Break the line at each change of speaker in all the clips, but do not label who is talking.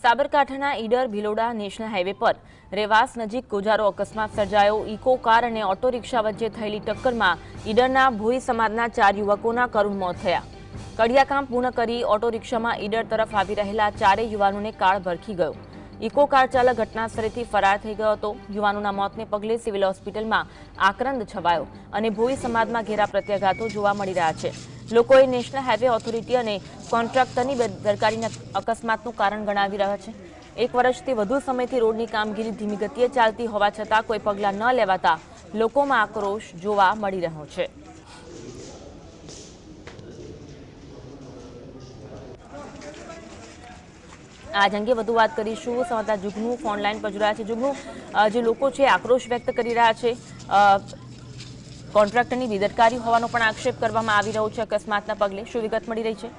સાબરકાંઠાના Idar Bhiloda national highway પર રેવાસ નજીક ગોજારો અકસ્માત સર્જાયો। ઇકો કાર અને ઓટો રિક્ષા વચ્ચે થયેલી ટક્કરમાં ઈડરના ભોઈ સમાજના 4 યુવકોના કરુણ મોત થયા। કડિયા કામ પૂર્ણ કરી ઓટો રિક્ષામાં ઈડર તરફ આવી રહેલા 4 યુવાનોને કાળ ભરખી ગયો। ઇકો કાર ચાલક ઘટનાસ્થળેથી ફરાર થઈ ગયો હતો। યુવાનોના મોતને પગલે સિવિલ હોસ્પિટલમાં આક્રંદ છવાયો અને ભોઈ સમાજમાં ઘેરા પ્રત્યાઘાતો જોવા મળી રહ્યા છે। લોકોએ નેશનલ હાઈવે ઓથોરિટી અને કોન્ટ્રાક્ટરની બેદરકારીને અકસ્માતનું કારણ ગણાવી રહ્યા છે। 1 વર્ષથી વધુ સમયથી રોડની કામગીરી ધીમી ગતિએ ચાલતી હોવા છતાં કોઈ પગલાં ન લેવાતા લોકોમાં આક્રોશ જોવા મળી રહ્યો છે। આજ અંગે વધુ વાત કરીશું। સંવાદદાતા જુગનુ ફોન લાઈન પર જોડાયા છે। જુગનુ, જે લોકો છે આક્રોશ વ્યક્ત કરી રહ્યા છે, કોન્ટ્રાક્ટરની બેદરકારી હોવાનો પણ આક્ષેપ કરવામાં આવી રહ્યો છે અકસ્માતના પગલે, શું વિગત મળી રહી છે?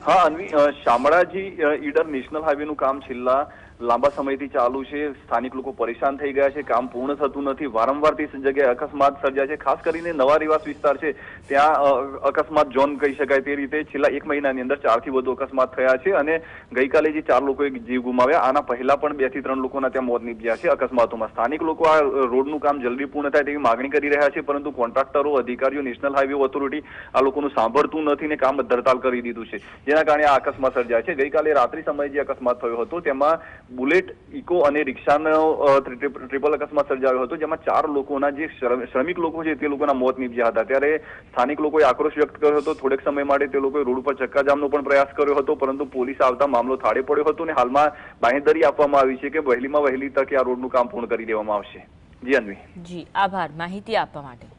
હા અન્વી, શામળાજી ઈડર નેશનલ હાઈવે નું કામ છેલ્લા લાંબા સમયથી ચાલુ છે। સ્થાનિક લોકો પરેશાન થઈ ગયા છે, કામ પૂર્ણ થતું નથી, વારંવાર તે જગ્યાએ અકસ્માત સર્જાય છે। ખાસ કરીને નવા રિવાસ વિસ્તાર છે ત્યાં અકસ્માત ઝોન કહી શકાય તે રીતે છેલ્લા 1 મહિનાની અંદર 4 થી વધુ અકસ્માત થયા છે અને ગઈકાલે જે 4 લોકોએ જીવ ગુમાવ્યા, આના પહેલા પણ 2 થી 3 લોકોના ત્યાં મોત નીપજ્યા છે અકસ્માતોમાં। સ્થાનિક લોકો આ રોડનું કામ જલ્દી પૂર્ણ થાય તેવી માગણી કરી રહ્યા છે, પરંતુ કોન્ટ્રાક્ટરો, અધિકારીઓ, નેશનલ હાઈવે ઓથોરિટી આ લોકોનું સાંભળતું નથી ને કામ ધરતાલ કરી દીધું છે, જેના કારણે આ અકસ્માત સર્જાય છે। ગઈકાલે રાત્રિ સમયે જે અકસ્માત થયો હતો તેમાં બુલેટ, ઇકો અને રિક્ષાનો ટ્રિપલ અકસ્માત સર્જાયો હતો, જેમાં 4 લોકોના જે શ્રમિક લોકો છે તે લોકોના મોત નીપજ્યા હતા। ત્યારે સ્થાનિક લોકોએ આક્રોશ વ્યક્ત કર્યો હતો। થોડેક સમય માટે તે લોકોએ રોડ પર ચક્કાજામનો પણ પ્રયાસ કર્યો હતો, પરંતુ પોલીસ આવતા મામલો થાળે પડ્યો હતો અને હાલમાં બાંહેધરી આપવામાં આવી છે કે વહેલીમાં વહેલી તકે આ રોડનું કામ પૂર્ણ કરી દેવામાં આવશે। જી અન્વી।
જી, આભાર માહિતી આપવા માટે।